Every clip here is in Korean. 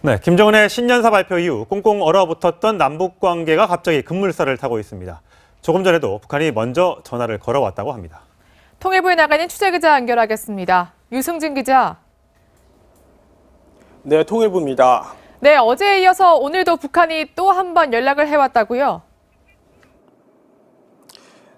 네, 김정은의 신년사 발표 이후 꽁꽁 얼어붙었던 남북 관계가 갑자기 급물살을 타고 있습니다. 조금 전에도 북한이 먼저 전화를 걸어왔다고 합니다. 통일부에 나가는 취재기자 연결하겠습니다. 유승진 기자. 네, 통일부입니다. 네, 어제에 이어서 오늘도 북한이 또 한 번 연락을 해왔다고요?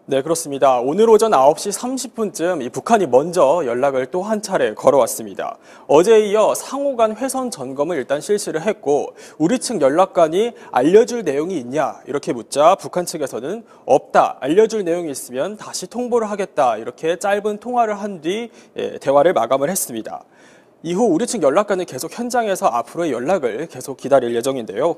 네, 그렇습니다. 오늘 오전 9시 30분쯤 이 북한이 먼저 연락을 또 한 차례 걸어왔습니다. 어제에 이어 상호 간 회선 점검을 일단 실시를 했고 우리 측 연락관이 알려줄 내용이 있냐 이렇게 묻자 북한 측에서는 없다, 알려줄 내용이 있으면 다시 통보를 하겠다 이렇게 짧은 통화를 한 뒤 대화를 마감을 했습니다. 이후 우리 측 연락관은 계속 현장에서 앞으로의 연락을 계속 기다릴 예정인데요.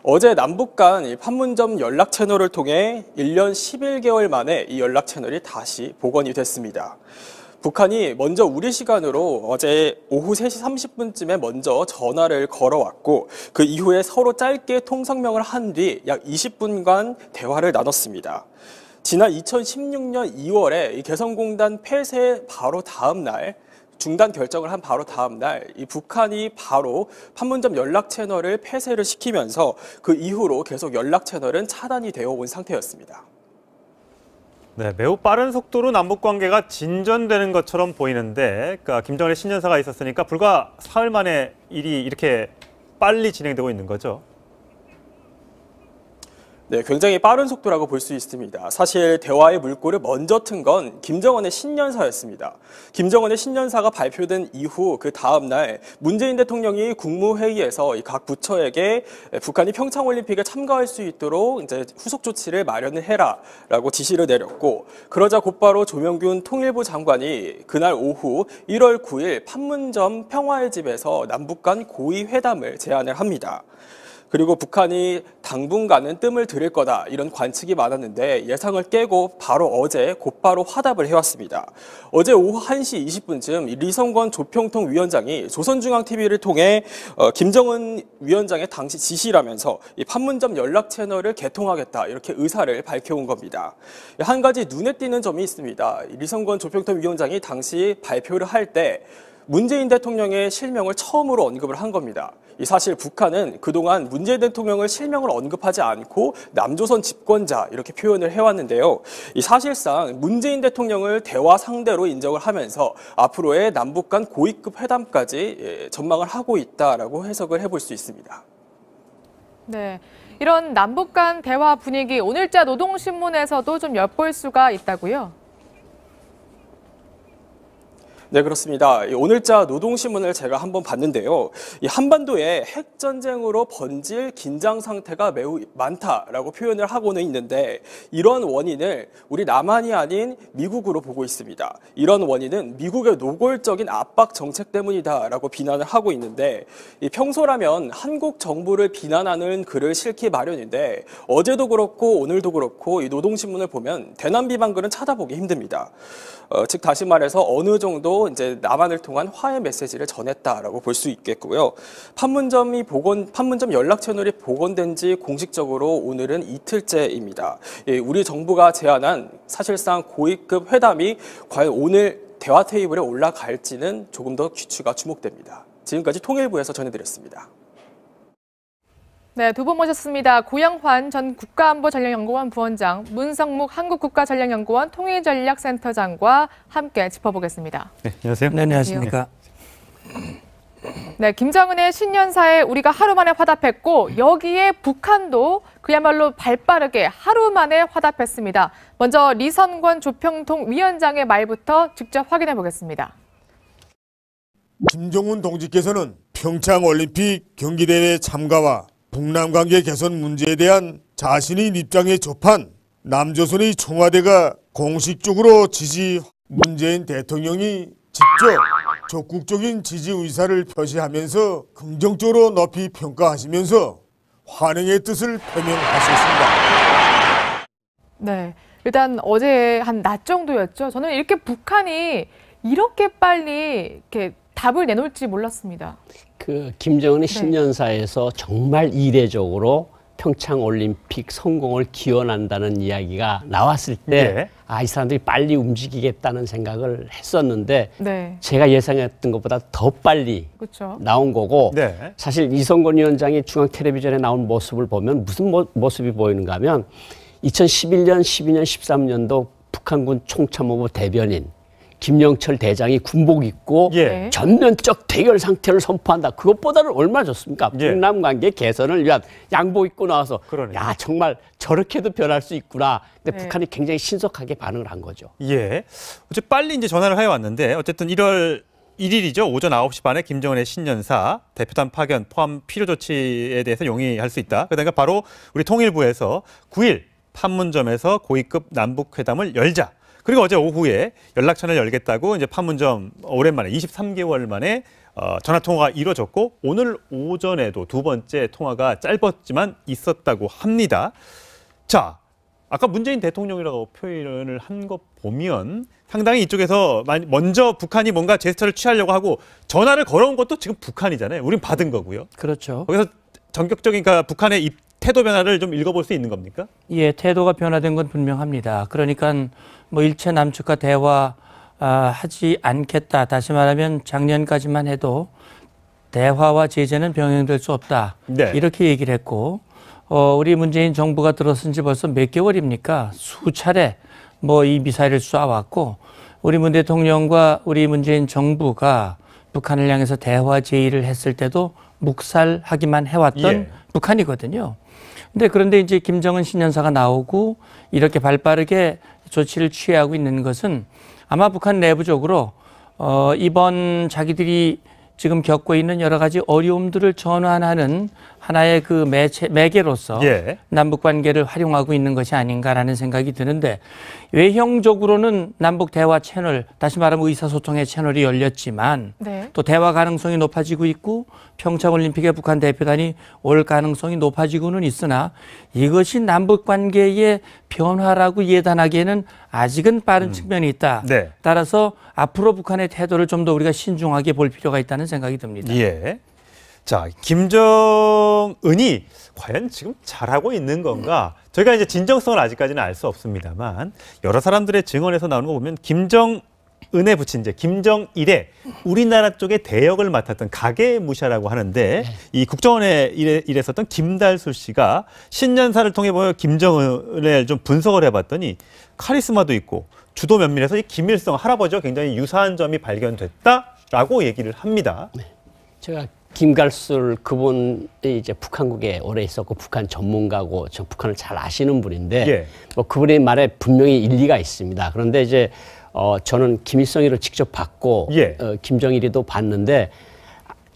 어제 남북 간 판문점 연락 채널을 통해 1년 11개월 만에 이 연락 채널이 다시 복원이 됐습니다. 북한이 먼저 우리 시간으로 어제 오후 3시 30분쯤에 먼저 전화를 걸어왔고 그 이후에 서로 짧게 통성명을 한 뒤 약 20분간 대화를 나눴습니다. 지난 2016년 2월에 이 개성공단 폐쇄 바로 다음 날 중단 결정을 한 바로 다음 날 이 북한이 바로 판문점 연락 채널을 폐쇄를 시키면서 그 이후로 계속 연락 채널은 차단이 되어 온 상태였습니다. 네, 매우 빠른 속도로 남북 관계가 진전되는 것처럼 보이는데, 그러니까 김정은의 신년사가 있었으니까 불과 사흘 만에 일이 이렇게 빨리 진행되고 있는 거죠. 네, 굉장히 빠른 속도라고 볼 수 있습니다. 사실 대화의 물꼬를 먼저 튼 건 김정은의 신년사였습니다. 김정은의 신년사가 발표된 이후 그 다음 날 문재인 대통령이 국무회의에서 각 부처에게 북한이 평창올림픽에 참가할 수 있도록 이제 후속 조치를 마련을 해라라고 지시를 내렸고 그러자 곧바로 조명균 통일부 장관이 그날 오후 1월 9일 판문점 평화의 집에서 남북 간 고위 회담을 제안을 합니다. 그리고 북한이 당분간은 뜸을 들일 거다 이런 관측이 많았는데 예상을 깨고 바로 어제 곧바로 화답을 해왔습니다. 어제 오후 1시 20분쯤 리성권 조평통 위원장이 조선중앙TV를 통해 김정은 위원장의 당시 지시라면서 이 판문점 연락 채널을 개통하겠다 이렇게 의사를 밝혀온 겁니다. 한 가지 눈에 띄는 점이 있습니다. 리성권 조평통 위원장이 당시 발표를 할 때 문재인 대통령의 실명을 처음으로 언급을 한 겁니다. 이 사실 북한은 그동안 문재인 대통령을 실명을 언급하지 않고 남조선 집권자 이렇게 표현을 해왔는데요. 이 사실상 문재인 대통령을 대화 상대로 인정을 하면서 앞으로의 남북 간 고위급 회담까지 전망을 하고 있다라고 해석을 해볼 수 있습니다. 네, 이런 남북 간 대화 분위기 오늘자 노동신문에서도 좀 엿볼 수가 있다고요? 네, 그렇습니다. 오늘자 노동신문을 제가 한번 봤는데요. 이 한반도에 핵전쟁으로 번질 긴장 상태가 매우 많다라고 표현을 하고는 있는데 이런 원인을 우리 남한이 아닌 미국으로 보고 있습니다. 이런 원인은 미국의 노골적인 압박 정책 때문이다라고 비난을 하고 있는데 평소라면 한국 정부를 비난하는 글을 실기 마련인데 어제도 그렇고 오늘도 그렇고 이 노동신문을 보면 대남 비판 글은 찾아보기 힘듭니다. 즉 다시 말해서 어느 정도 이제 남한을 통한 화해 메시지를 전했다라고 볼 수 있겠고요. 판문점 연락 채널이 복원된 지 공식적으로 오늘은 이틀째입니다. 우리 정부가 제안한 사실상 고위급 회담이 과연 오늘 대화 테이블에 올라갈지는 조금 더 귀추가 주목됩니다. 지금까지 통일부에서 전해드렸습니다. 네, 두 분 모셨습니다. 고영환 전 국가안보전략연구원 부원장, 문성묵 한국국가전략연구원 통일전략센터장과 함께 짚어보겠습니다. 네, 안녕하세요. 네, 안녕하십니까. 네, 김정은의 신년사에 우리가 하루 만에 화답했고 여기에 북한도 그야말로 발빠르게 하루 만에 화답했습니다. 먼저 리선권 조평통 위원장의 말부터 직접 확인해 보겠습니다. 김정은 동지께서는 평창올림픽 경기대회 참가와 북남관계 개선 문제에 대한 자신의 입장에 접한 남조선의 청와대가 공식적으로 문재인 대통령이 직접 적극적인 지지 의사를 표시하면서 긍정적으로 높이 평가하시면서 환영의 뜻을 표명하셨습니다. 네, 일단 어제 한 낮 정도였죠. 저는 이렇게 북한이 이렇게 빨리 이렇게 답을 내놓을지 몰랐습니다. 김정은의 신년사에서 정말 이례적으로 평창 올림픽 성공을 기원한다는 이야기가 나왔을 때 예. 이 사람들이 빨리 움직이겠다는 생각을 했었는데 네. 제가 예상했던 것보다 더 빨리 그렇죠. 나온 거고 네. 사실 이성건 위원장이 중앙 텔레비전에 나온 모습을 보면 무슨 모습이 보이는가 하면 2011년, 12년, 13년도 북한군 총참모부 대변인 김영철 대장이 군복 입고 예. 전면적 대결 상태를 선포한다. 그것보다는 얼마나 좋습니까? 예. 북남 관계 개선을 위한 양복 입고 나와서 그러네요. 야 정말 저렇게도 변할 수 있구나. 근데 네. 북한이 굉장히 신속하게 반응을 한 거죠. 예. 어째 빨리 이제 전화를 해왔는데 어쨌든 1월 1일이죠. 오전 9시 반에 김정은의 신년사 대표단 파견 포함 필요 조치에 대해서 용의할 수 있다. 그러니까 바로 우리 통일부에서 9일 판문점에서 고위급 남북 회담을 열자. 그리고 어제 오후에 연락처를 열겠다고 이제 판문점 오랜만에 23개월 만에 전화 통화가 이루어졌고 오늘 오전에도 두 번째 통화가 짧았지만 있었다고 합니다. 자, 아까 문재인 대통령이라고 표현을 한 거 보면 상당히 이쪽에서 먼저 북한이 뭔가 제스처를 취하려고 하고 전화를 걸어온 것도 지금 북한이잖아요. 우린 받은 거고요. 그렇죠. 거기서 전격적인 그러니까 북한의 태도 변화를 좀 읽어볼 수 있는 겁니까? 예, 태도가 변화된 건 분명합니다. 그러니까 뭐 일체 남측과 대화하지 않겠다. 다시 말하면 작년까지만 해도 대화와 제재는 병행될 수 없다. 네. 이렇게 얘기를 했고 우리 문재인 정부가 들어선 지 벌써 몇 개월입니까? 수차례 뭐 이 미사일을 쏴왔고 우리 문 대통령과 우리 문재인 정부가 북한을 향해서 대화 제의를 했을 때도 묵살하기만 해왔던 예. 북한이거든요. 그런데 이제 김정은 신년사가 나오고 이렇게 발빠르게 조치를 취하고 있는 것은 아마 북한 내부적으로 이번 자기들이 지금 겪고 있는 여러 가지 어려움들을 전환하는 하나의 그 매개로서 예. 남북 관계를 활용하고 있는 것이 아닌가라는 생각이 드는데 외형적으로는 남북 대화 채널, 다시 말하면 의사소통의 채널이 열렸지만 네. 또 대화 가능성이 높아지고 있고 평창올림픽에 북한 대표단이 올 가능성이 높아지고는 있으나 이것이 남북 관계의 변화라고 예단하기에는 아직은 빠른 측면이 있다. 네. 따라서 앞으로 북한의 태도를 좀 더 우리가 신중하게 볼 필요가 있다는 생각이 듭니다. 예. 자, 김정은이 과연 지금 잘하고 있는 건가? 저희가 이제 진정성을 아직까지는 알 수 없습니다만 여러 사람들의 증언에서 나오는 거 보면 김정은에 붙인 이제 김정일에 우리나라 쪽에 대역을 맡았던 가계무샤라고 하는데 이 국정원에 일했었던 김달수 씨가 신년사를 통해 보면 김정은을 좀 분석을 해봤더니 카리스마도 있고 주도 면밀해서 이 김일성 할아버지와 굉장히 유사한 점이 발견됐다라고 얘기를 합니다. 제가 김갈술 그분이 이제 북한국에 오래 있었고 북한 전문가고 저 북한을 잘 아시는 분인데 예. 뭐 그분의 말에 분명히 일리가 있습니다. 그런데 이제 저는 김일성이를 직접 봤고 예. 김정일이도 봤는데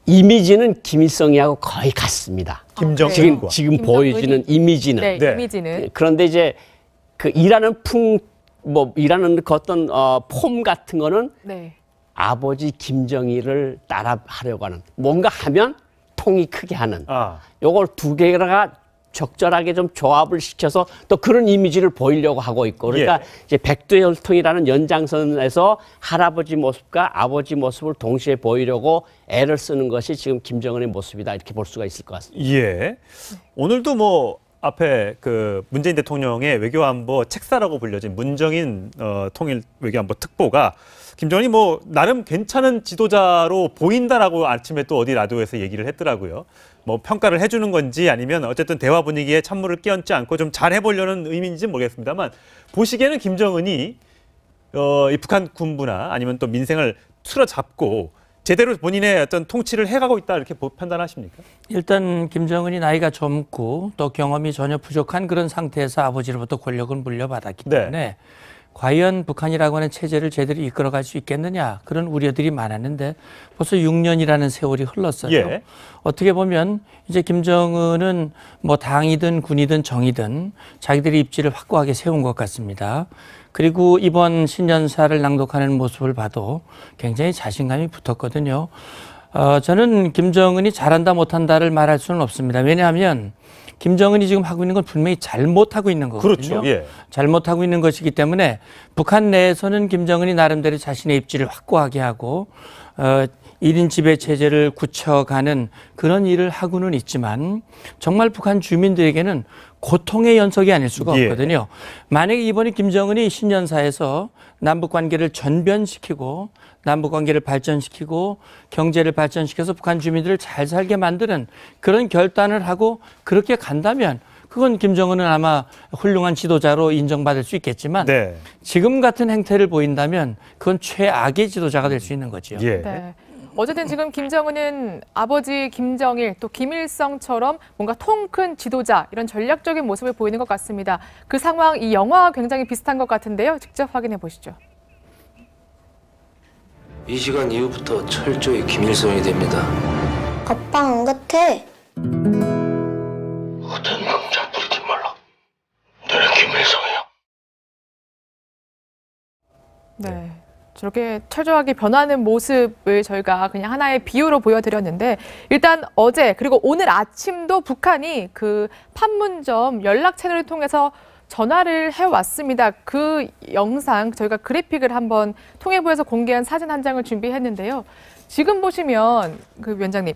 이미지는 김일성이하고 거의 같습니다. 김정일과 지금 김정은이? 보여지는 이미지는 네, 네. 이미지는. 그런데 이제 그 일하는 일하는 그 어떤 폼 같은 거는 네. 아버지 김정일을 따라하려고 하는 뭔가 하면 통이 크게 하는 요걸 두 개가 적절하게 좀 조합을 시켜서 또 그런 이미지를 보이려고 하고 있고 그러니까 이제 백두혈통이라는 연장선에서 할아버지 모습과 아버지 모습을 동시에 보이려고 애를 쓰는 것이 지금 김정은의 모습이다 이렇게 볼 수가 있을 것 같습니다. 예. 오늘도 뭐 앞에 그 문재인 대통령의 외교안보 책사라고 불려진 문정인 통일 외교안보 특보가 김정은이 뭐 나름 괜찮은 지도자로 보인다라고 아침에 또 어디 라디오에서 얘기를 했더라고요. 뭐 평가를 해주는 건지 아니면 어쨌든 대화 분위기에 찬물을 끼얹지 않고 좀 잘해보려는 의미인지 모르겠습니다만 보시기에는 김정은이 이 북한 군부나 아니면 또 민생을 틀어잡고 제대로 본인의 어떤 통치를 해가고 있다 이렇게 판단하십니까? 일단 김정은이 나이가 젊고 또 경험이 전혀 부족한 그런 상태에서 아버지로부터 권력을 물려받았기 때문에 과연 북한이라고 하는 체제를 제대로 이끌어갈 수 있겠느냐 그런 우려들이 많았는데 벌써 6년이라는 세월이 흘렀어요. 예. 어떻게 보면 이제 김정은은 뭐 당이든 군이든 정이든 자기들의 입지를 확고하게 세운 것 같습니다. 그리고 이번 신년사를 낭독하는 모습을 봐도 굉장히 자신감이 붙었거든요. 저는 김정은이 잘한다 못한다를 말할 수는 없습니다. 왜냐하면 김정은이 지금 하고 있는 건 분명히 잘못하고 있는 거거든요. 그렇죠. 예. 잘못하고 있는 것이기 때문에 북한 내에서는 김정은이 나름대로 자신의 입지를 확고하게 하고 1인 지배 체제를 굳혀가는 그런 일을 하고는 있지만 정말 북한 주민들에게는 고통의 연속이 아닐 수가 없거든요. 만약에 이번에 김정은이 신년사에서 남북 관계를 전변시키고 남북 관계를 발전시키고 경제를 발전시켜서 북한 주민들을 잘 살게 만드는 그런 결단을 하고 그렇게 간다면 그건 김정은은 아마 훌륭한 지도자로 인정받을 수 있겠지만 지금 같은 행태를 보인다면 그건 최악의 지도자가 될 수 있는 거죠. 네. 어쨌든 지금 김정은은 아버지 김정일 또 김일성처럼 뭔가 통 큰 지도자 이런 전략적인 모습을 보이는 것 같습니다. 그 상황 이 영화와 굉장히 비슷한 것 같은데요. 직접 확인해 보시죠. 이 시간 이후부터 철저히 김일성이 됩니다. 아빠 안 같아. 어떤 명작 부리지 말라. 너는 김일성이야. 네. 저렇게 철저하게 변하는 모습을 저희가 그냥 하나의 비유로 보여드렸는데 일단 어제 그리고 오늘 아침도 북한이 그 판문점 연락 채널을 통해서 전화를 해왔습니다. 그 영상 저희가 그래픽을 한번 통일부에서 공개한 사진 한 장을 준비했는데요. 지금 보시면 그 위원장님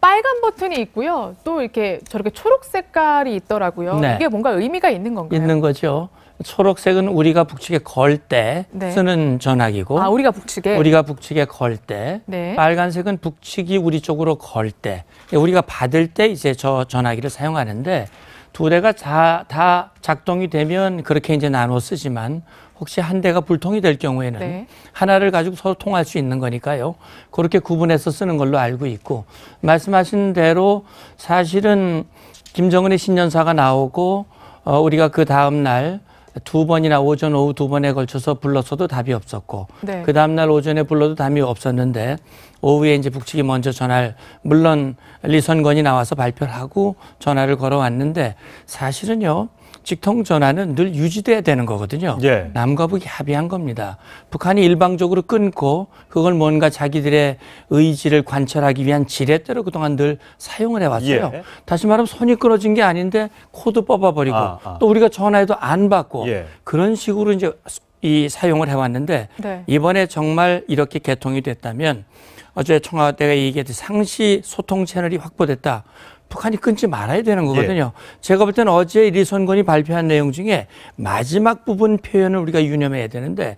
빨간 버튼이 있고요. 또 이렇게 저렇게 초록 색깔이 있더라고요. 네. 이게 뭔가 의미가 있는 건가요? 있는 거죠. 초록색은 우리가 북측에 걸 때 쓰는 전화기고 우리가 북측에? 우리가 북측에 걸 때 네. 빨간색은 북측이 우리 쪽으로 걸 때 우리가 받을 때 이제 저 전화기를 사용하는데 두 대가 다 작동이 되면 그렇게 이제 나눠 쓰지만 혹시 한 대가 불통이 될 경우에는 하나를 가지고 서로 통할 수 있는 거니까요. 그렇게 구분해서 쓰는 걸로 알고 있고 말씀하신 대로 사실은 김정은의 신년사가 나오고 우리가 그 다음 날 두 번이나 오전 오후 두 번에 걸쳐서 불렀어도 답이 없었고 그 다음 날 오전에 불러도 답이 없었는데 오후에 이제 북측이 먼저 전화를 물론 리선권이 나와서 발표를 하고 전화를 걸어왔는데 사실은요. 직통 전화는 늘 유지돼야 되는 거거든요. 남과 북이 합의한 겁니다. 북한이 일방적으로 끊고 그걸 뭔가 자기들의 의지를 관철하기 위한 지렛대로 그동안 늘 사용을 해왔어요. 다시 말하면 손이 끊어진 게 아닌데 코드 뽑아버리고 또 우리가 전화해도 안 받고 그런 식으로 이제 이 사용을 해왔는데 이번에 정말 이렇게 개통이 됐다면 어제 청와대가 얘기했듯이 상시 소통 채널이 확보됐다. 북한이 끊지 말아야 되는 거거든요. 제가 볼 때는 어제 리선권이 발표한 내용 중에 마지막 부분 표현을 우리가 유념해야 되는데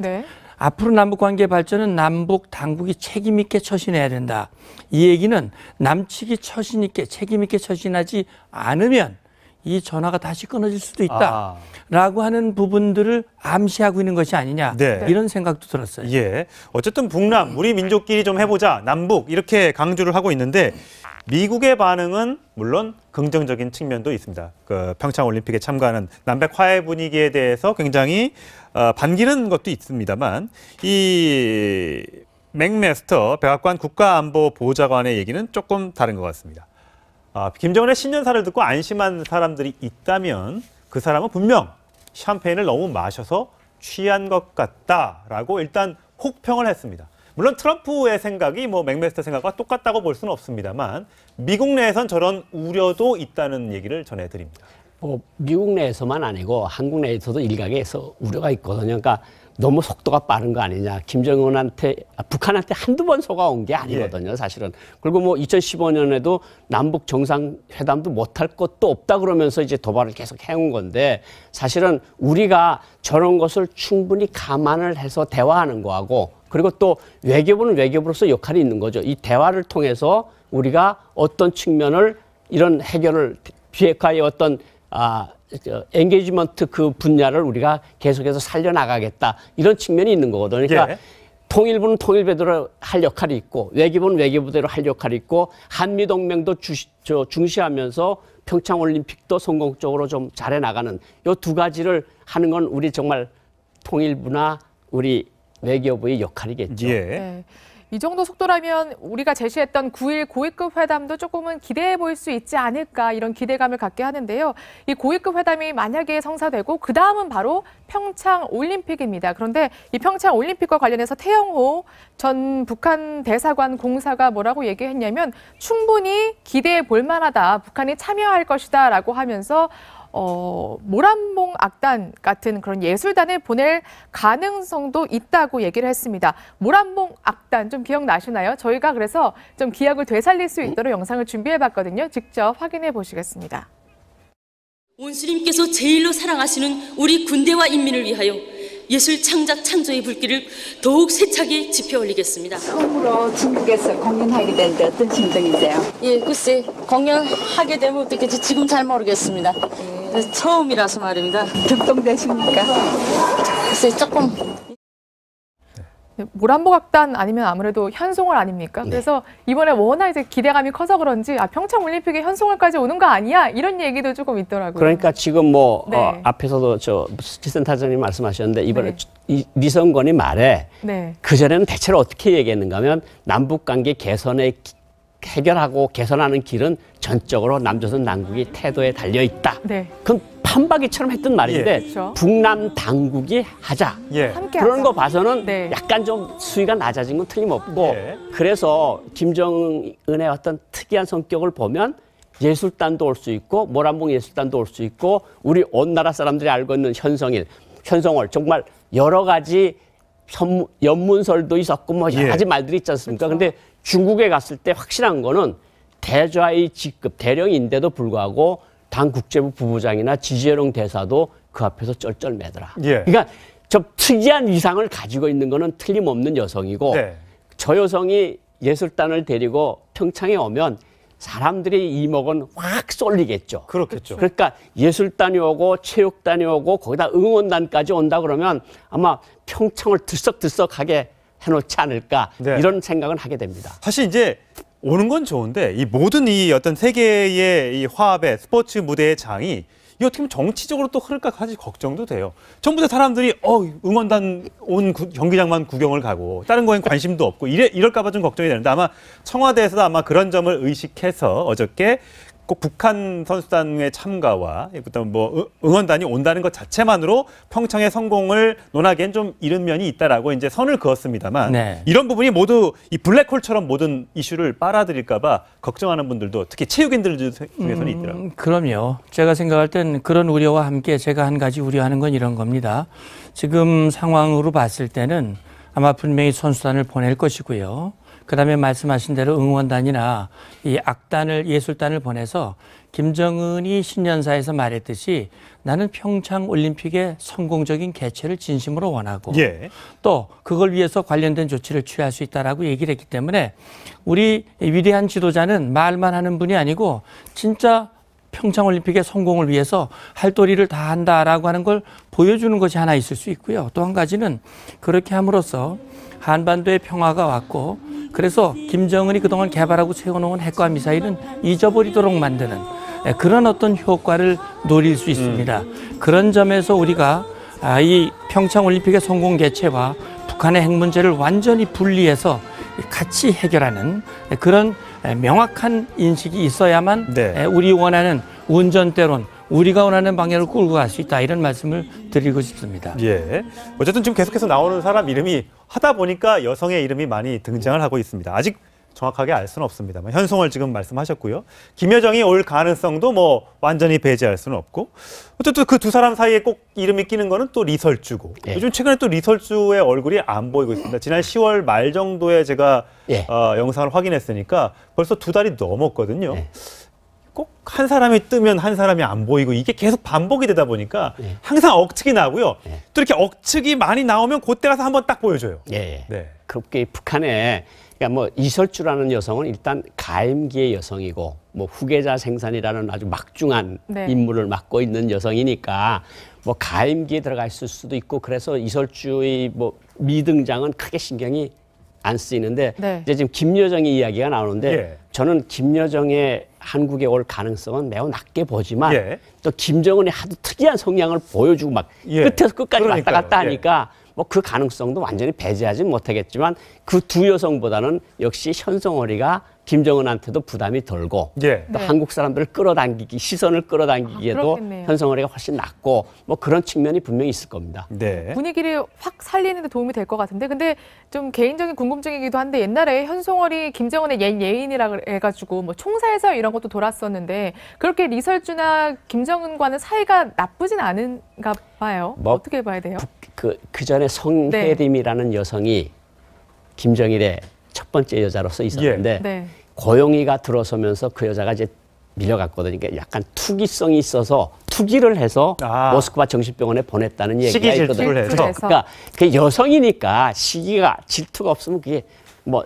앞으로 남북관계 발전은 남북 당국이 책임 있게 처신해야 된다. 이 얘기는 남측이 처신 있게 책임 있게 처신하지 않으면 이 전화가 다시 끊어질 수도 있다. 라고 하는 부분들을 암시하고 있는 것이 아니냐. 이런 생각도 들었어요. 어쨌든 북남, 우리 민족끼리 좀 해보자. 남북 이렇게 강조를 하고 있는데 미국의 반응은 물론 긍정적인 측면도 있습니다. 그 평창올림픽에 참가하는 남북 화해 분위기에 대해서 굉장히 반기는 것도 있습니다만 이 맥메스터 백악관 국가안보보좌관의 얘기는 조금 다른 것 같습니다. 김정은의 신년사를 듣고 안심한 사람들이 있다면 그 사람은 분명 샴페인을 너무 마셔서 취한 것 같다라고 일단 혹평을 했습니다. 물론 트럼프의 생각이 맥메스터 생각과 똑같다고 볼 수는 없습니다만 미국 내에선 저런 우려도 있다는 얘기를 전해드립니다. 미국 내에서만 아니고 한국 내에서도 일각에서 우려가 있거든요. 그러니까 너무 속도가 빠른 거 아니냐. 김정은한테, 북한한테 한두 번 속아온 게 아니거든요, 사실은. 그리고 2015년에도 남북 정상회담도 못할 것도 없다 그러면서 이제 도발을 계속 해온 건데 사실은 우리가 저런 것을 충분히 감안을 해서 대화하는 거하고 그리고 또 외교부는 외교부로서 역할이 있는 거죠. 이 대화를 통해서 우리가 어떤 측면을 이런 해결을 비핵화의 어떤 엔게이지먼트 그 분야를 우리가 계속해서 살려나가겠다. 이런 측면이 있는 거거든요. 그러니까 통일부는 통일부대로 할 역할이 있고 외교부는 외교부대로 할 역할이 있고 한미동맹도 중시하면서 평창올림픽도 성공적으로 좀 잘해나가는 이 두 가지를 하는 건 우리 정말 통일부나 우리 외교부의 역할이겠죠. 이 정도 속도라면 우리가 제시했던 9일 고위급 회담도 조금은 기대해 볼 수 있지 않을까 이런 기대감을 갖게 하는데요. 이 고위급 회담이 만약에 성사되고 그 다음은 바로 평창올림픽입니다. 그런데 이 평창올림픽과 관련해서 태영호 전 북한 대사관 공사가 뭐라고 얘기했냐면 충분히 기대해 볼 만하다. 북한이 참여할 것이다 라고 하면서 모란봉 악단 같은 그런 예술단을 보낼 가능성도 있다고 얘기를 했습니다. 모란봉 악단 좀 기억나시나요? 저희가 그래서 좀 기억을 되살릴 수 있도록 영상을 준비해봤거든요. 직접 확인해 보시겠습니다. 온스님께서 제일로 사랑하시는 우리 군대와 인민을 위하여 예술 창작 창조의 불길을 더욱 세차게 지펴 올리겠습니다. 처음으로 중국에서 공연하게 되는데 어떤 심정이세요? 예, 글쎄 공연하게 되면 어떻겠지 지금 잘 모르겠습니다. 처음이라서 말입니다. 격동되십니까? 글쎄 조금. 모란봉 악단 아니면 아무래도 현송월 아닙니까? 네. 그래서 이번에 워낙 이제 기대감이 커서 그런지 평창 올림픽에 현송월까지 오는 거 아니야? 이런 얘기도 조금 있더라고요. 그러니까 지금 뭐 네. 앞에서도 수지센터장님 말씀하셨는데 이번에 네. 리성건이 말에 네. 그전에는 대체로 어떻게 얘기했는가 하면 남북관계 개선에 해결하고 개선하는 길은 전적으로 남조선 당국이 태도에 달려 있다. 네. 그건 판박이처럼 했던 말인데 예. 그렇죠. 북남 당국이 하자. 예. 함께 그런 하자. 거 봐서는 네. 약간 좀 수위가 낮아진 건 틀림없고 예. 그래서 김정은의 어떤 특이한 성격을 보면 예술단도 올 수 있고 모란봉 예술단도 올 수 있고 우리 온 나라 사람들이 알고 있는 현송월 정말 여러 가지 연문설도 있었고 뭐 여러 예. 가지 말들이 있지 않습니까? 그렇죠. 근데 중국에 갔을 때 확실한 거는 대좌의 직급 대령인데도 불구하고 당 국제부 부부장이나 지재룡 대사도 그 앞에서 쩔쩔매더라. 예. 그러니까 좀 특이한 위상을 가지고 있는 거는 틀림없는 여성이고 네. 저 여성이 예술단을 데리고 평창에 오면 사람들의 이목은 확 쏠리겠죠. 그렇겠죠. 그러니까 예술단이 오고 체육단이 오고 거기다 응원단까지 온다 그러면 아마 평창을 들썩들썩하게 해놓지 않을까 네. 이런 생각은 하게 됩니다. 사실 이제 오는 건 좋은데 이 모든 이 어떤 세계의 이 화합의 스포츠 무대의 장이 이 어떻게 보면 정치적으로 또 흐를까 사실 걱정도 돼요. 전부 다 사람들이 응원단 온 경기장만 구경을 가고 다른 거엔 관심도 없고 이럴까 봐 좀 걱정이 되는데 아마 청와대에서도 아마 그런 점을 의식해서 어저께 꼭 북한 선수단의 참가와 일단 뭐 응원단이 온다는 것 자체만으로 평창의 성공을 논하기엔 좀 이른 면이 있다라고 이제 선을 그었습니다만 네. 이런 부분이 모두 이 블랙홀처럼 모든 이슈를 빨아들일까 봐 걱정하는 분들도 특히 체육인들 중에서는 있더라고요. 그럼요. 제가 생각할 땐 그런 우려와 함께 제가 한 가지 우려하는 건 이런 겁니다. 지금 상황으로 봤을 때는 아마 분명히 선수단을 보낼 것이고요. 그다음에 말씀하신 대로 응원단이나 이 악단을 예술단을 보내서 김정은이 신년사에서 말했듯이 나는 평창 올림픽의 성공적인 개최를 진심으로 원하고 예. 또 그걸 위해서 관련된 조치를 취할 수 있다라고 얘기를 했기 때문에 우리 위대한 지도자는 말만 하는 분이 아니고 진짜 평창 올림픽의 성공을 위해서 할 도리를 다 한다라고 하는 걸 보여주는 것이 하나 있을 수 있고요. 또 한 가지는 그렇게 함으로써 한반도의 평화가 왔고 그래서 김정은이 그동안 개발하고 세워놓은 핵과 미사일은 잊어버리도록 만드는 그런 어떤 효과를 노릴 수 있습니다. 그런 점에서 우리가 이 평창 올림픽의 성공 개최와 북한의 핵 문제를 완전히 분리해서 같이 해결하는 그런 명확한 인식이 있어야만 네. 우리 원하는 운전대론 우리가 원하는 방향을 끌고 갈 수 있다 이런 말씀을 드리고 싶습니다. 예. 어쨌든 지금 계속해서 나오는 사람 이름이 하다 보니까 여성의 이름이 많이 등장을 하고 있습니다. 아직 정확하게 알 수는 없습니다만 현송월 지금 말씀하셨고요. 김여정이 올 가능성도 뭐 완전히 배제할 수는 없고 어쨌든 그 두 사람 사이에 꼭 이름이 끼는 거는 또 리설주고 예. 요즘 최근에 또 리설주의 얼굴이 안 보이고 있습니다. 지난 10월 말 정도에 제가 예. 영상을 확인했으니까 벌써 2달이 넘었거든요. 예. 꼭 한 사람이 뜨면 한 사람이 안 보이고 이게 계속 반복이 되다 보니까 항상 억측이 나고요. 또 이렇게 억측이 많이 나오면 그때 가서 한번 딱 보여줘요. 예. 네. 그렇게 북한에 그러니까 뭐 이설주라는 여성은 일단 가임기의 여성이고 뭐 후계자 생산이라는 아주 막중한 네. 임무를 맡고 있는 여성이니까 뭐 가임기에 들어가 있을 수도 있고 그래서 이설주의 뭐 미등장은 크게 신경이 안 쓰이는데 네. 이제 지금 김여정의 이야기가 나오는데 예. 저는 김여정의 한국에 올 가능성은 매우 낮게 보지만 예. 또 김정은이 하도 특이한 성향을 보여주고 막 예. 끝에서 끝까지 왔다 그러니까요. 갔다 하니까 뭐 그 가능성도 완전히 배제하지는 못하겠지만 그 두 여성보다는 역시 현송월이가 김정은한테도 부담이 덜고 예. 또 네. 한국 사람들을 끌어당기기, 시선을 끌어당기기에도 그렇겠네요. 현성월이가 훨씬 낫고 뭐 그런 측면이 분명히 있을 겁니다. 네. 분위기를 확 살리는 데 도움이 될 것 같은데 근데 좀 개인적인 궁금증이기도 한데 옛날에 현송월이 김정은의 옛 예인이라 해가지고 뭐 총살설 이런 것도 돌았었는데 그렇게 리설주나 김정은과는 사이가 나쁘진 않은가 봐요. 뭐 어떻게 봐야 돼요? 그 전에 성혜림이라는 여성이 김정일의 첫 번째 여자로서 있었는데 네. 고용이가 들어서면서 그 여자가 이제 밀려갔거든요. 그러니까 약간 투기성이 있어서 투기를 해서 모스크바 정신병원에 보냈다는 얘기가 있거든요. 질투를 해서. 그러니까 그 여성이니까 시기가 질투가 없으면 그게 뭐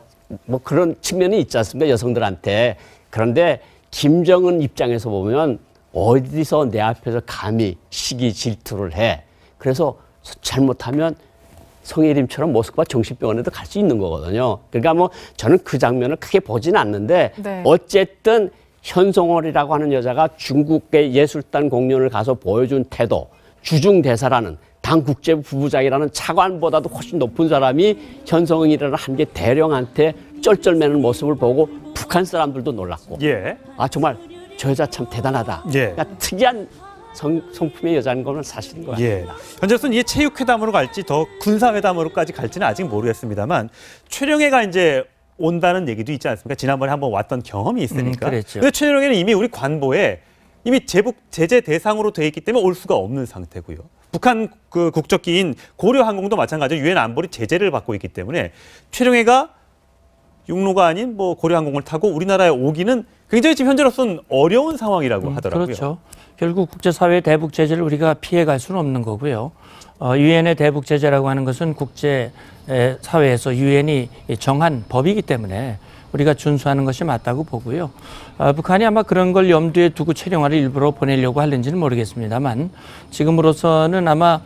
그런 측면이 있지 않습니까? 여성들한테. 그런데 김정은 입장에서 보면 어디서 내 앞에서 감히 시기 질투를 해. 그래서 잘못하면 성혜림처럼 모스크바 정신병원에도 갈 수 있는 거거든요. 그러니까 뭐 저는 그 장면을 크게 보지는 않는데 네. 어쨌든 현송월이라고 하는 여자가 중국의 예술단 공연을 가서 보여준 태도, 주중대사라는 당 국제부 부부장이라는 차관보다도 훨씬 높은 사람이 현송월이라는 한 개 대령한테 쩔쩔매는 모습을 보고 북한 사람들도 놀랐고 예. 아 정말 저 여자 참 대단하다. 예. 그러니까 특이한 성품의 여자인 거는 사실인 것 예. 같습니다. 현재로서는 이게 체육회담으로 갈지 더 군사회담으로까지 갈지는 아직 모르겠습니다만 최룡해가 이제 온다는 얘기도 있지 않습니까? 지난번에 한번 왔던 경험이 있으니까. 그랬죠. 근데 최룡해는 이미 우리 관보에 이미 제재 대상으로 돼 있기 때문에 올 수가 없는 상태고요. 북한 그 국적기인 고려항공도 마찬가지로 유엔 안보리 제재를 받고 있기 때문에 최룡해가 육로가 아닌 뭐 고려항공을 타고 우리나라에 오기는 굉장히 지금 현재로서는 어려운 상황이라고 하더라고요. 그렇죠. 결국 국제사회의 대북 제재를 우리가 피해갈 수는 없는 거고요. 유엔의 대북 제재라고 하는 것은 국제 사회에서 유엔이 정한 법이기 때문에 우리가 준수하는 것이 맞다고 보고요. 북한이 아마 그런 걸 염두에 두고 최령화를 일부러 보내려고 하는지는 모르겠습니다만 지금으로서는 아마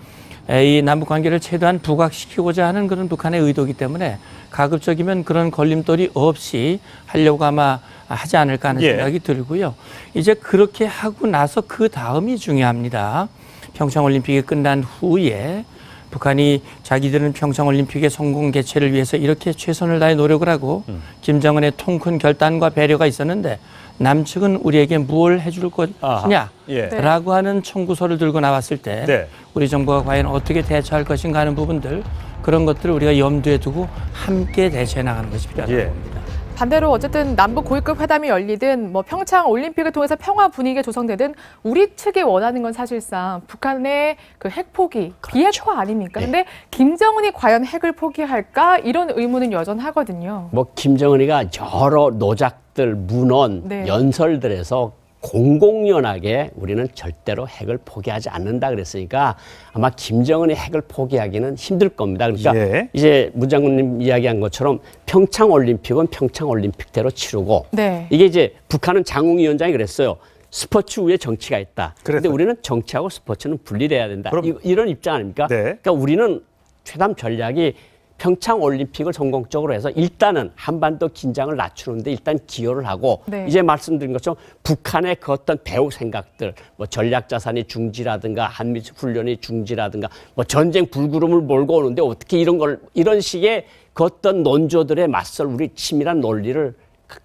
이 남북 관계를 최대한 부각시키고자 하는 그런 북한의 의도이기 때문에 가급적이면 그런 걸림돌이 없이 하려고 아마 하지 않을까 하는 생각이 들고요. 이제 그렇게 하고 나서 그 다음이 중요합니다. 평창올림픽이 끝난 후에 북한이 자기들은 평창올림픽의 성공 개최를 위해서 이렇게 최선을 다해 노력을 하고 김정은의 통큰 결단과 배려가 있었는데 남측은 우리에게 뭘 해줄 것이냐라고 하는 청구서를 들고 나왔을 때 우리 정부가 과연 어떻게 대처할 것인가 하는 부분들 그런 것들을 우리가 염두에 두고 함께 대처해 나가는 것이 필요하다고 봅니다. 반대로 어쨌든 남북 고위급 회담이 열리든 뭐 평창 올림픽을 통해서 평화 분위기가 조성되든 우리 측이 원하는 건 사실상 북한의 그 핵 포기, 비핵화 아닙니까? 근데 김정은이 과연 핵을 포기할까? 이런 의문은 여전하거든요. 뭐 김정은이가 여러 노작들, 문헌, 연설들에서 공공연하게 우리는 절대로 핵을 포기하지 않는다 그랬으니까 아마 김정은이 핵을 포기하기는 힘들 겁니다. 그러니까 이제 문 장군님 이야기한 것처럼 평창올림픽은 평창올림픽대로 치르고 이게 이제 북한은 장웅위원장이 그랬어요. 스포츠 위에 정치가 있다. 그런데 우리는 정치하고 스포츠는 분리돼야 된다. 이런 입장 아닙니까? 그러니까 우리는 회담 전략이 평창올림픽을 성공적으로 해서 일단은 한반도 긴장을 낮추는데 일단 기여를 하고 이제 말씀드린 것처럼 북한의 그 어떤 배후 생각들 뭐 전략자산이 중지라든가 한미 훈련이 중지라든가 뭐 전쟁 불구름을 몰고 오는데 어떻게 이런 식의 그 어떤 논조들에 맞설 우리 치밀한 논리를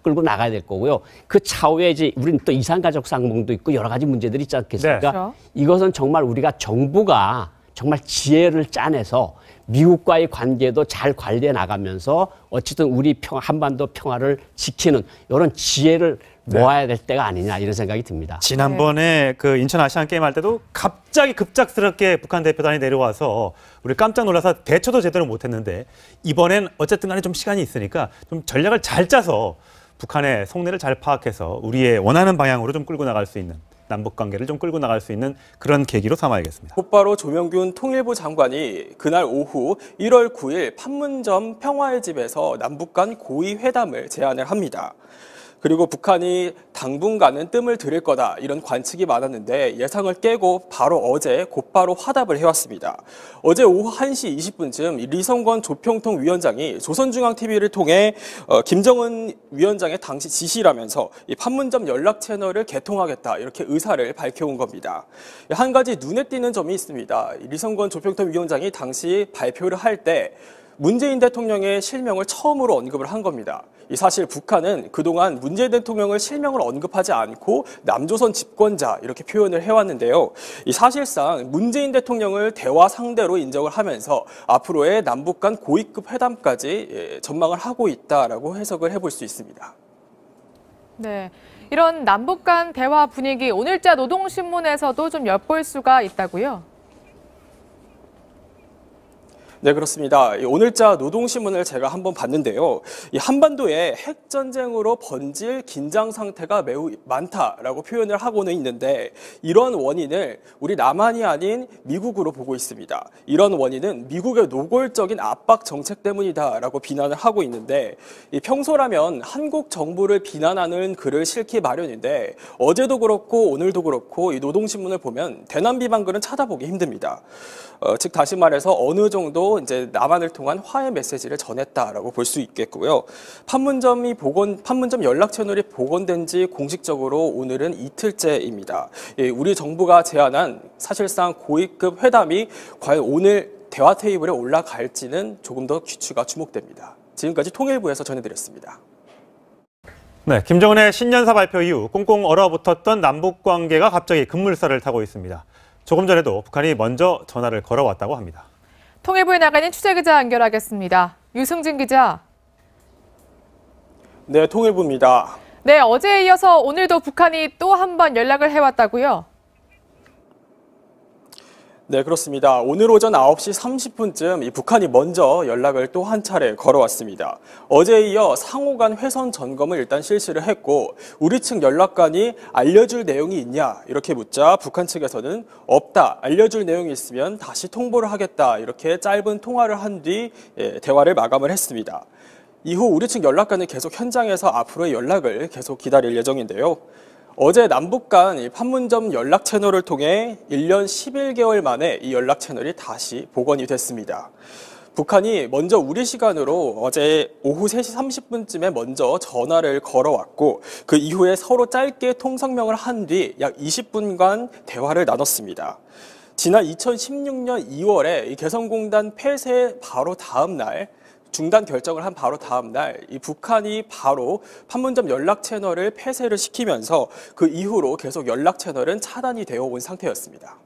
끌고 나가야 될 거고요. 그 차후에 이제 우리는 또 이산가족 상봉도 있고 여러 가지 문제들이 있지 않겠습니까? 이것은 정말 우리가 정부가 정말 지혜를 짜내서 미국과의 관계도 잘 관리해 나가면서 어쨌든 우리 한반도 평화를 지키는 이런 지혜를 모아야 될 때가 아니냐 이런 생각이 듭니다. 지난번에 그 인천 아시안 게임 할 때도 갑자기 급작스럽게 북한 대표단이 내려와서 우리 깜짝 놀라서 대처도 제대로 못했는데 이번엔 어쨌든 간에 좀 시간이 있으니까 좀 전략을 잘 짜서 북한의 속내를 잘 파악해서 우리의 원하는 방향으로 좀 끌고 나갈 수 있는 남북관계를 좀 끌고 나갈 수 있는 그런 계기로 삼아야겠습니다. 곧바로 조명균 통일부 장관이 그날 오후 1월 9일 판문점 평화의 집에서 남북 간 고위 회담을 제안을 합니다. 그리고 북한이 당분간은 뜸을 들일 거다 이런 관측이 많았는데 예상을 깨고 바로 어제 곧바로 화답을 해왔습니다. 어제 오후 1시 20분쯤 리성권 조평통 위원장이 조선중앙TV를 통해 김정은 위원장의 당시 지시라면서 이 판문점 연락 채널을 개통하겠다 이렇게 의사를 밝혀온 겁니다. 한 가지 눈에 띄는 점이 있습니다. 리성권 조평통 위원장이 당시 발표를 할 때 문재인 대통령의 실명을 처음으로 언급을 한 겁니다. 사실 북한은 그동안 문재인 대통령을 실명을 언급하지 않고 남조선 집권자 이렇게 표현을 해왔는데요. 사실상 문재인 대통령을 대화 상대로 인정을 하면서 앞으로의 남북 간 고위급 회담까지 전망을 하고 있다라고 해석을 해볼 수 있습니다. 네, 이런 남북 간 대화 분위기 오늘자 노동신문에서도 좀 엿볼 수가 있다고요? 네, 그렇습니다. 오늘자 노동신문을 제가 한번 봤는데요. 이 한반도에 핵전쟁으로 번질 긴장 상태가 매우 많다라고 표현을 하고는 있는데 이런 원인을 우리 남한이 아닌 미국으로 보고 있습니다. 이런 원인은 미국의 노골적인 압박 정책 때문이다라고 비난을 하고 있는데 평소라면 한국 정부를 비난하는 글을 실기 마련인데 어제도 그렇고 오늘도 그렇고 이 노동신문을 보면 대남 비판 글은 찾아보기 힘듭니다. 즉 다시 말해서 어느 정도 이제 남한을 통한 화해 메시지를 전했다라고 볼 수 있겠고요. 판문점 연락 채널이 복원된 지 공식적으로 오늘은 이틀째입니다. 우리 정부가 제안한 사실상 고위급 회담이 과연 오늘 대화 테이블에 올라갈지는 조금 더 귀추가 주목됩니다. 지금까지 통일부에서 전해드렸습니다. 네, 김정은의 신년사 발표 이후 꽁꽁 얼어붙었던 남북 관계가 갑자기 급물살을 타고 있습니다. 조금 전에도 북한이 먼저 전화를 걸어왔다고 합니다. 통일부에 나가 있는 취재기자 연결하겠습니다. 유승진 기자. 네, 통일부입니다. 네, 어제에 이어서 오늘도 북한이 또 한 번 연락을 해왔다고요? 네, 그렇습니다. 오늘 오전 9시 30분쯤 북한이 먼저 연락을 또 한 차례 걸어왔습니다. 어제에 이어 상호 간 회선 점검을 일단 실시를 했고 우리 측 연락관이 알려줄 내용이 있냐 이렇게 묻자 북한 측에서는 없다. 알려줄 내용이 있으면 다시 통보를 하겠다. 이렇게 짧은 통화를 한 뒤 대화를 마감을 했습니다. 이후 우리 측 연락관은 계속 현장에서 앞으로의 연락을 계속 기다릴 예정인데요. 어제 남북 간 판문점 연락 채널을 통해 1년 11개월 만에 이 연락 채널이 다시 복원이 됐습니다. 북한이 먼저 우리 시간으로 어제 오후 3시 30분쯤에 먼저 전화를 걸어왔고 그 이후에 서로 짧게 통성명을 한 뒤 약 20분간 대화를 나눴습니다. 지난 2016년 2월에 이 개성공단 폐쇄 바로 다음 날 중단 결정을 한 바로 다음 날 이 북한이 바로 판문점 연락 채널을 폐쇄를 시키면서 그 이후로 계속 연락 채널은 차단이 되어 온 상태였습니다.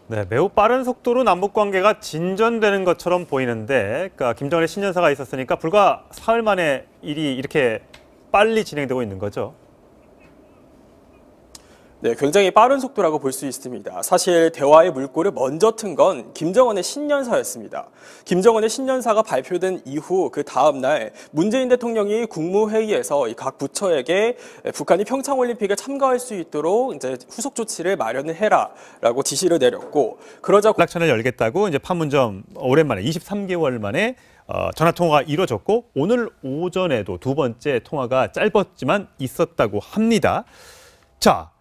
네, 매우 빠른 속도로 남북 관계가 진전되는 것처럼 보이는데 그러니까 김정은의 신년사가 있었으니까 불과 사흘 만에 일이 이렇게 빨리 진행되고 있는 거죠. 네, 굉장히 빠른 속도라고 볼 수 있습니다. 사실 대화의 물꼬를 먼저 튼 건 김정은의 신년사였습니다. 김정은의 신년사가 발표된 이후 그 다음 날 문재인 대통령이 국무회의에서 각 부처에게 북한이 평창올림픽에 참가할 수 있도록 이제 후속 조치를 마련을 해라라고 지시를 내렸고 그러자 연락처를 열겠다고 이제 판문점 오랜만에 23개월 만에 전화 통화가 이루어졌고 오늘 오전에도 두 번째 통화가 짧았지만 있었다고 합니다. 자.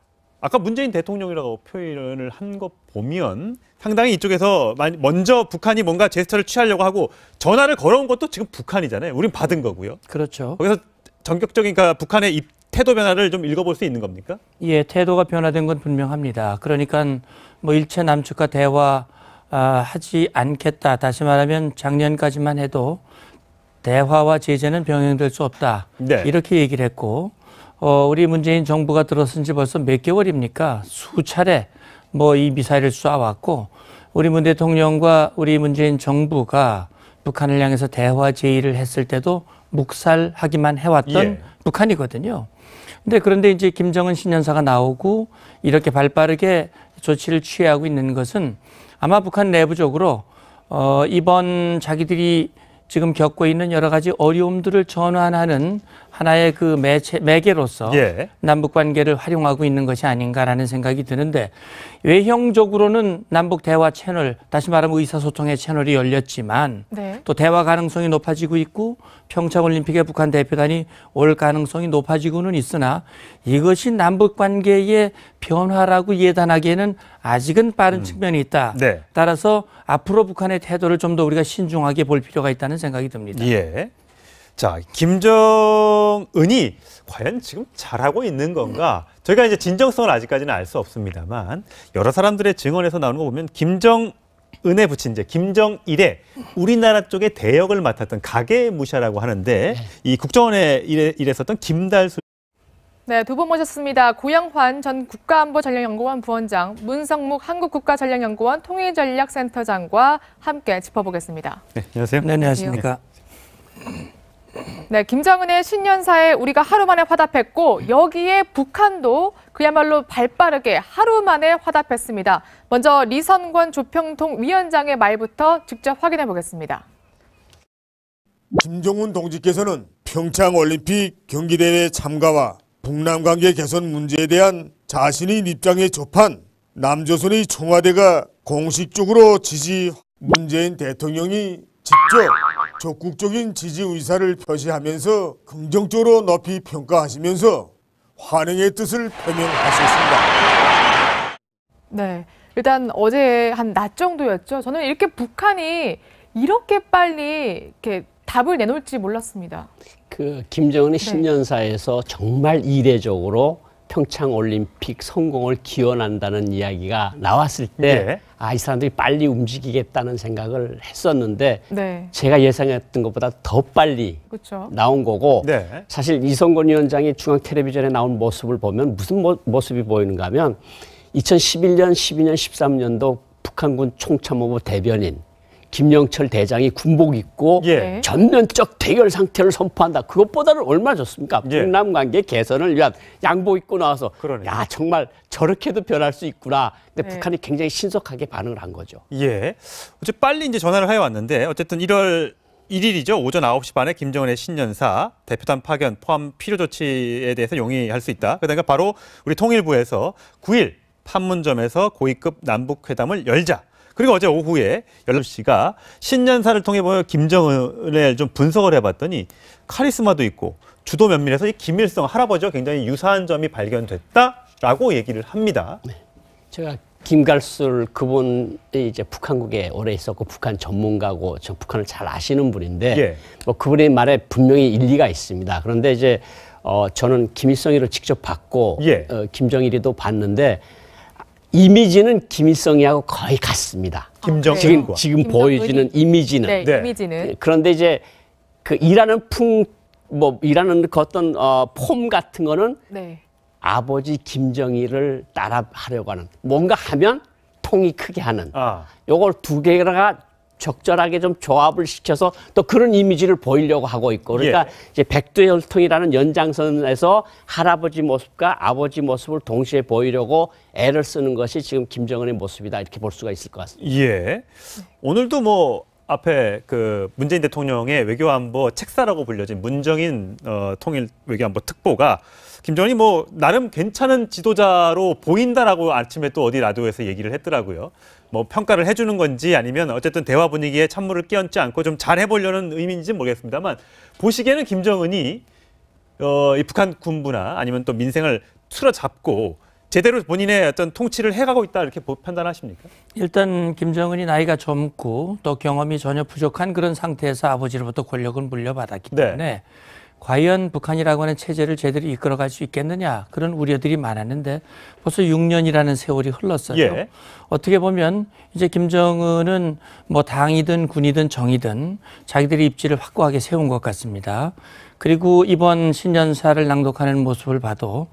아까 문재인 대통령이라고 표현을 한 거 보면 상당히 이쪽에서 먼저 북한이 뭔가 제스처를 취하려고 하고 전화를 걸어온 것도 지금 북한이잖아요. 우린 받은 거고요. 그렇죠. 거기서 전격적인 그러니까 북한의 태도 변화를 좀 읽어볼 수 있는 겁니까? 예, 태도가 변화된 건 분명합니다. 그러니까 뭐 일체 남측과 대화하지 않겠다. 다시 말하면 작년까지만 해도 대화와 제재는 병행될 수 없다. 네. 이렇게 얘기를 했고 우리 문재인 정부가 들어선 지 벌써 몇 개월입니까? 수차례 뭐 이 미사일을 쏴왔고 우리 문 대통령과 우리 문재인 정부가 북한을 향해서 대화 제의를 했을 때도 묵살하기만 해왔던 북한이거든요. 그런데 이제 김정은 신년사가 나오고 이렇게 발빠르게 조치를 취하고 있는 것은 아마 북한 내부적으로 이번 자기들이 지금 겪고 있는 여러 가지 어려움들을 전환하는 하나의 그 매개로서 남북 관계를 활용하고 있는 것이 아닌가라는 생각이 드는데 외형적으로는 남북 대화 채널, 다시 말하면 의사소통의 채널이 열렸지만 또 대화 가능성이 높아지고 있고 평창올림픽에 북한 대표단이 올 가능성이 높아지고는 있으나 이것이 남북 관계의 변화라고 예단하기에는 아직은 빠른 측면이 있다. 따라서 앞으로 북한의 태도를 좀 더 우리가 신중하게 볼 필요가 있다는 생각이 듭니다. 자, 김정은이 과연 지금 잘하고 있는 건가? 저희가 이제 진정성을 아직까지는 알 수 없습니다만 여러 사람들의 증언에서 나오는 거 보면 김정은이 은에 붙인 이제 김정일의 우리나라 쪽의 대역을 맡았던 가게무샤라고 하는데 이 국정원에 일했었던 김달수. 네, 두 분 모셨습니다. 고영환 전 국가안보전략연구원 부원장, 문성묵 한국국가전략연구원 통일전략센터장과 함께 짚어보겠습니다. 네, 안녕하세요. 네, 안녕하십니까. 네, 김정은의 신년사에 우리가 하루 만에 화답했고 여기에 북한도 그야말로 발빠르게 하루 만에 화답했습니다. 먼저 리선권 조평통 위원장의 말부터 직접 확인해 보겠습니다. 김정은 동지께서는 평창올림픽 경기대회 참가와 북남관계 개선 문제에 대한 자신의 입장에 접한 남조선의 청와대가 공식적으로 지지 문재인 대통령이 직접 적극적인 지지 의사를 표시하면서 긍정적으로 높이 평가하시면서 환영의 뜻을 표명하셨습니다. 네, 일단 어제 한 낮 정도였죠. 저는 이렇게 북한이 이렇게 빨리 이렇게 답을 내놓을지 몰랐습니다. 그 김정은의 신년사에서 정말 이례적으로 평창올림픽 성공을 기원한다는 이야기가 나왔을 때 이 사람들이 빨리 움직이겠다는 생각을 했었는데 제가 예상했던 것보다 더 빨리 나온 거고 사실 이성건 위원장이 중앙텔레비전에 나온 모습을 보면 무슨 모습이 보이는가 하면 2011년, 12년, 13년도 북한군 총참모부 대변인 김영철 대장이 군복 입고 전면적 대결 상태를 선포한다. 그것보다는 얼마나 좋습니까? 북남 관계 개선을 위한 양복 입고 나와서 야 정말 저렇게도 변할 수 있구나. 근데 북한이 굉장히 신속하게 반응을 한 거죠. 예. 어째 빨리 이제 전화를 해왔는데 어쨌든 1월 1일이죠. 오전 9시 반에 김정은의 신년사 대표단 파견 포함 필요 조치에 대해서 용의할 수 있다. 그러니까 바로 우리 통일부에서 9일 판문점에서 고위급 남북회담을 열자. 그리고 어제 오후에 연락 씨가 신년사를 통해 보면 김정은을 좀 분석을 해봤더니 카리스마도 있고 주도 면밀해서 이 김일성 할아버지와 굉장히 유사한 점이 발견됐다라고 얘기를 합니다. 제가 김갈술 그분이 이제 북한국에 오래 있었고 북한 전문가고 저 북한을 잘 아시는 분인데 뭐 그분의 말에 분명히 일리가 있습니다. 그런데 이제 저는 김일성이를 직접 봤고 김정일이도 봤는데. 이미지는 김일성이하고 거의 같습니다. 지금 보여지는 이미지는. 이미지는. 그런데 이제 그 일하는 일하는 그 어떤 폼 같은 거는 아버지 김정일을 따라하려고 하는 뭔가 하면 통이 크게 하는. 요걸 두 개가 적절하게 좀 조합을 시켜서 또 그런 이미지를 보이려고 하고 있고 그러니까 이제 백두혈통이라는 연장선에서 할아버지 모습과 아버지 모습을 동시에 보이려고 애를 쓰는 것이 지금 김정은의 모습이다 이렇게 볼 수가 있을 것 같습니다. 오늘도 뭐 앞에 그 문재인 대통령의 외교안보 책사라고 불려진 문정인 통일 외교안보 특보가 김정은이 뭐 나름 괜찮은 지도자로 보인다라고 아침에 또 어디 라디오에서 얘기를 했더라고요. 뭐 평가를 해주는 건지 아니면 어쨌든 대화 분위기에 찬물을 끼얹지 않고 좀 잘해보려는 의미인지는 모르겠습니다만 보시기에는 김정은이 이 북한 군부나 아니면 또 민생을 틀어잡고 제대로 본인의 어떤 통치를 해가고 있다 이렇게 판단하십니까? 일단 김정은이 나이가 젊고 또 경험이 전혀 부족한 그런 상태에서 아버지로부터 권력을 물려받았기 때문에 과연 북한이라고 하는 체제를 제대로 이끌어갈 수 있겠느냐 그런 우려들이 많았는데 벌써 6년이라는 세월이 흘렀어요. 어떻게 보면 이제 김정은은 뭐 당이든 군이든 정이든 자기들의 입지를 확고하게 세운 것 같습니다. 그리고 이번 신년사를 낭독하는 모습을 봐도